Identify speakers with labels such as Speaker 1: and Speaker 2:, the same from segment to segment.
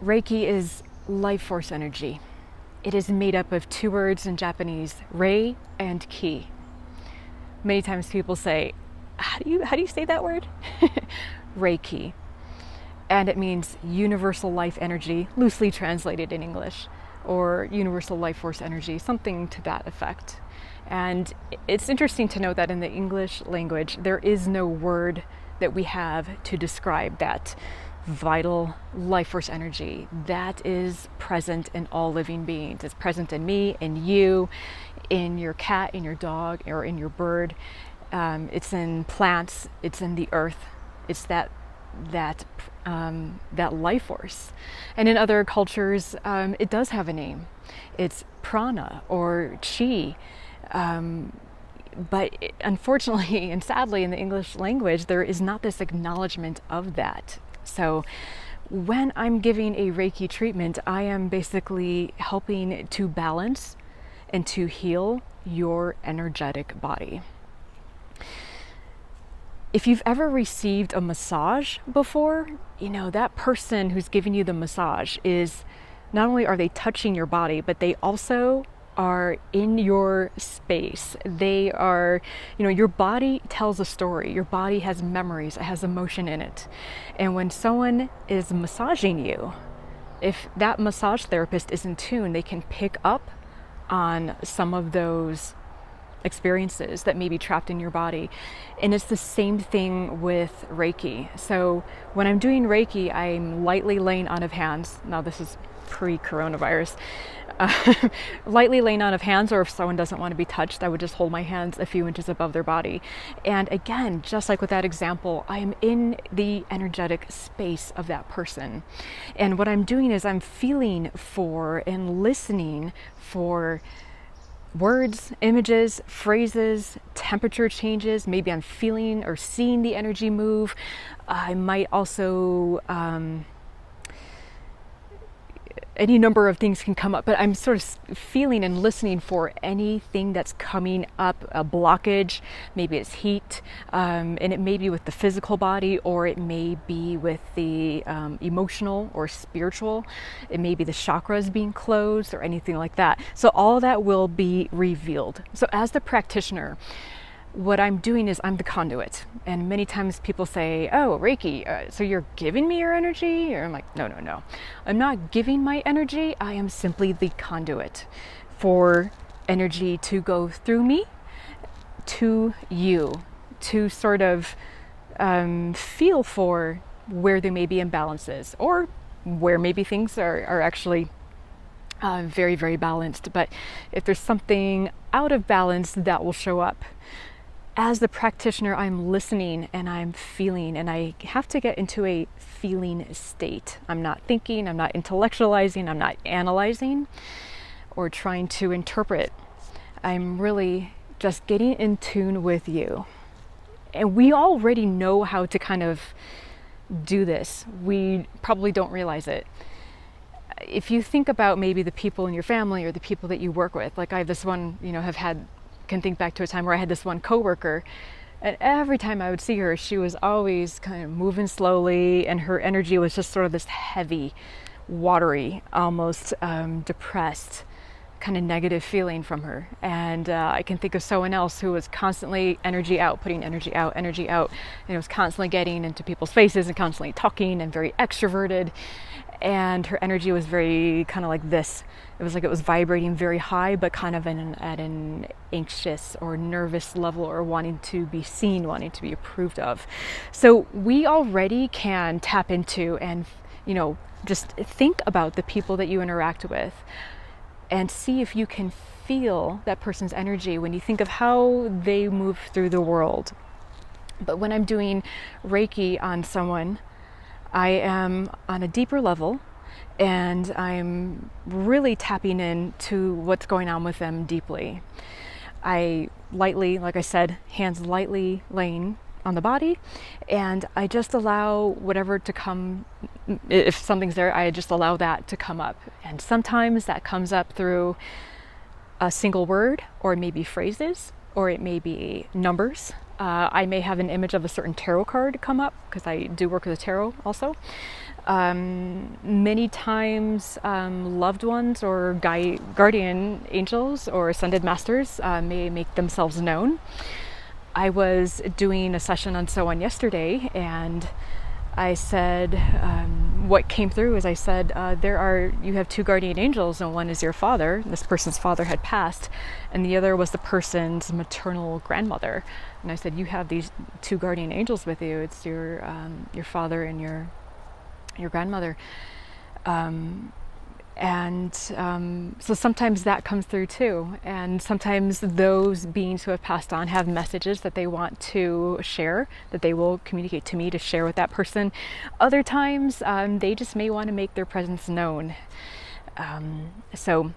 Speaker 1: Reiki is life force energy. It is made up of two words in Japanese, rei and ki. Many times people say, how do you say that word? Reiki. And it means universal life energy, loosely translated in English, or universal life force energy, something to that effect. And it's interesting to note that in the English language, there is no word that we have to describe that vital life force energy that is present in all living beings. It's present in me, in you, in your cat, in your dog, or in your bird. It's in plants, it's in the earth. It's that life force. And in other cultures, it does have a name. It's prana or chi. But unfortunately and sadly in the English language, there is not this acknowledgement of that. So when I'm giving a Reiki treatment, I am basically helping to balance and to heal your energetic body. If you've ever received a massage before, you know, that person who's giving you the massage is, not only are they touching your body, but they also are in your space. They are, you know, your body tells a story. Your body has memories, it has emotion in it. And when someone is massaging you, if that massage therapist is in tune, they can pick up on some of those experiences that may be trapped in your body. And it's the same thing with Reiki. So when I'm doing Reiki, I'm lightly laying on of hands. Now this is pre-coronavirus. Lightly laying on of hands, or if someone doesn't want to be touched, I would just hold my hands a few inches above their body. And again, just like with that example, I am in the energetic space of that person. And what I'm doing is I'm feeling for and listening for words, images, phrases, temperature changes. Maybe I'm feeling or seeing the energy move. I might also, any number of things can come up, but I'm sort of feeling and listening for anything that's coming up, a blockage. Maybe it's heat, and it may be with the physical body, or it may be with the emotional or spiritual. It may be the chakras being closed or anything like that. So all that will be revealed. So as the practitioner, what I'm doing is I'm the conduit. And many times people say, oh, Reiki, so you're giving me your energy? Or I'm like, no. I'm not giving my energy. I am simply the conduit for energy to go through me to you, to sort of feel for where there may be imbalances, or where maybe things are actually very, very balanced. But if there's something out of balance, that will show up. As the practitioner, I'm listening and I'm feeling, and I have to get into a feeling state. I'm not thinking, I'm not intellectualizing, I'm not analyzing or trying to interpret. I'm really just getting in tune with you. And we already know how to kind of do this. We probably don't realize it. If you think about maybe the people in your family or the people that you work with, like I have this one, you know, can think back to a time where I had this one coworker, and every time I would see her, she was always kind of moving slowly, and her energy was just sort of this heavy, watery, almost depressed, kind of negative feeling from her. And I can think of someone else who was constantly energy out, putting energy out, and it was constantly getting into people's faces and constantly talking and very extroverted. And her energy was very kind of like this. It was like it was vibrating very high, but kind of at an anxious or nervous level, or wanting to be seen, wanting to be approved of. So we already can tap into and, you know, just think about the people that you interact with and see if you can feel that person's energy when you think of how they move through the world. But when I'm doing Reiki on someone, I am on a deeper level, and I'm really tapping into what's going on with them deeply. I lightly, like I said, hands lightly laying on the body, and I just allow whatever to come. If something's there, I just allow that to come up. And sometimes that comes up through a single word, or it may be phrases, or it may be numbers. I may have an image of a certain tarot card come up, because I do work with the tarot also. Many times, loved ones or guardian angels or ascended masters may make themselves known. I was doing a session on someone yesterday, and I said, what came through is I said, you have two guardian angels, and one is your father. This person's father had passed, and the other was the person's maternal grandmother. And I said, you have these two guardian angels with you. It's your father and your grandmother. So sometimes that comes through too. And sometimes those beings who have passed on have messages that they want to share, that they will communicate to me to share with that person. Other times, they just may want to make their presence known. So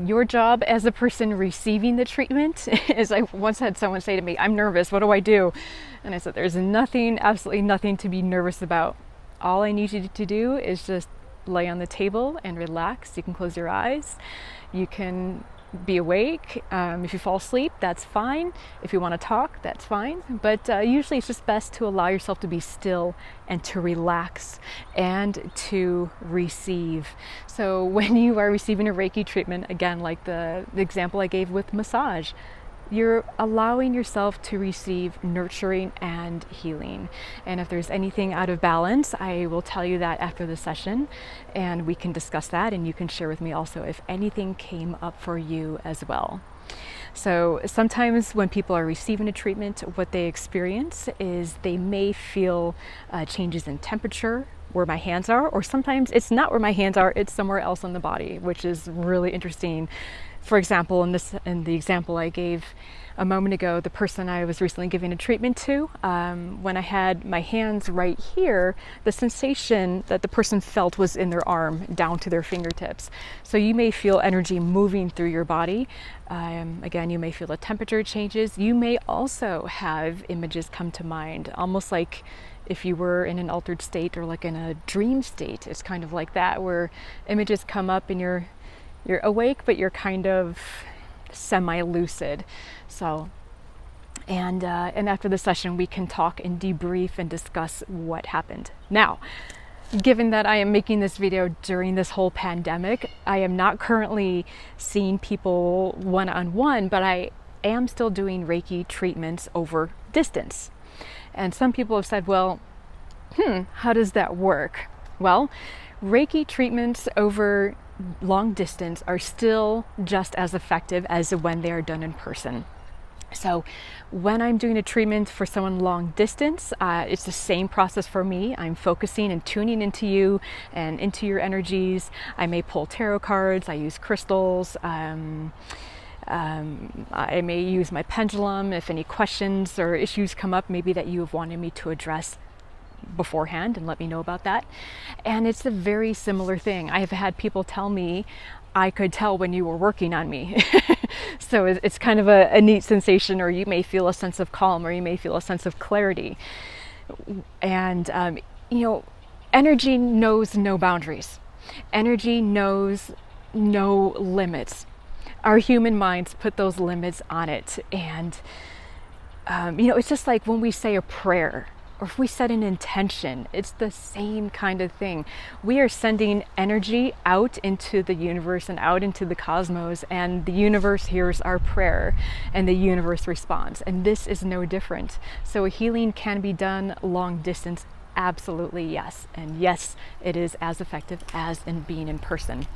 Speaker 1: your job as a person receiving the treatment is, I once had someone say to me, I'm nervous, what do I do? And I said, there's absolutely nothing to be nervous about. All I need you to do is just lay on the table and relax. You can close your eyes. You can be awake. If you fall asleep, that's fine. If you want to talk, that's fine. But usually it's just best to allow yourself to be still and to relax and to receive. So when you are receiving a Reiki treatment, again, like the example I gave with massage, you're allowing yourself to receive nurturing and healing. And if there's anything out of balance, I will tell you that after the session, and we can discuss that, and you can share with me also if anything came up for you as well. So sometimes when people are receiving a treatment, what they experience is they may feel changes in temperature where my hands are, or sometimes it's not where my hands are, it's somewhere else on the body, which is really interesting. For example, in the example I gave a moment ago, the person I was recently giving a treatment to, when I had my hands right here, the sensation that the person felt was in their arm down to their fingertips. So you may feel energy moving through your body. Again, you may feel the temperature changes. You may also have images come to mind, almost like if you were in an altered state or like in a dream state. It's kind of like that, where images come up and you're awake, but you're kind of semi-lucid. So, and after the session, we can talk and debrief and discuss what happened. Now, given that I am making this video during this whole pandemic, I am not currently seeing people one-on-one, but I am still doing Reiki treatments over distance. And some people have said, well, how does that work? Well, Reiki treatments over long distance are still just as effective as when they are done in person. So when I'm doing a treatment for someone long distance, it's the same process for me. I'm focusing and tuning into you and into your energies. I may pull tarot cards, I use crystals, I may use my pendulum if any questions or issues come up, maybe that you have wanted me to address beforehand, and let me know about that. And it's a very similar thing. I have had people tell me, I could tell when you were working on me. So it's kind of a neat sensation, or you may feel a sense of calm, or you may feel a sense of clarity. And, energy knows no boundaries. Energy knows no limits. Our human minds put those limits on it. And, it's just like when we say a prayer, or if we set an intention, it's the same kind of thing. We are sending energy out into the universe and out into the cosmos, and the universe hears our prayer and the universe responds. And this is no different. So healing can be done long distance. Absolutely, yes. And yes, it is as effective as in being in person.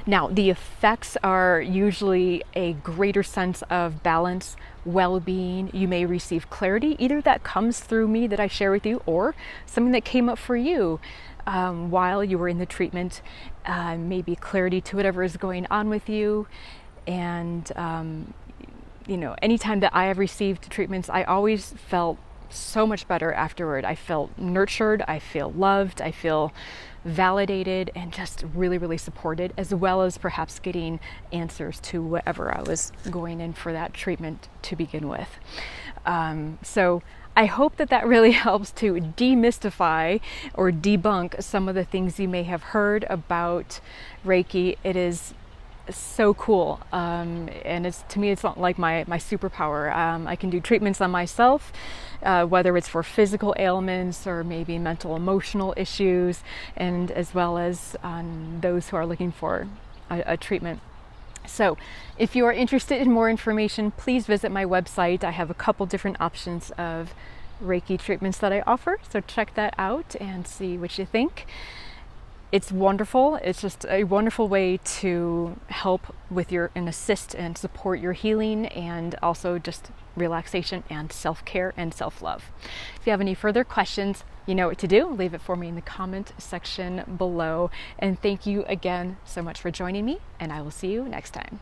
Speaker 1: Now, the effects are usually a greater sense of balance, well-being. You may receive clarity, either that comes through me that I share with you, or something that came up for you while you were in the treatment, maybe clarity to whatever is going on with you. And, anytime that I have received treatments, I always felt so much better afterward. I felt nurtured, I feel loved, I feel validated, and just really, really supported, as well as perhaps getting answers to whatever I was going in for that treatment to begin with. So I hope that really helps to demystify or debunk some of the things you may have heard about Reiki. It is so cool. And to me, it's not like my superpower. I can do treatments on myself, whether it's for physical ailments or maybe mental, emotional issues, and as well as on those who are looking for a treatment. So if you are interested in more information, please visit my website. I have a couple different options of Reiki treatments that I offer. So check that out and see what you think. It's wonderful. It's just a wonderful way to help with and assist and support your healing, and also just relaxation and self-care and self-love. If you have any further questions, you know what to do. Leave it for me in the comment section below. And thank you again so much for joining me, and I will see you next time.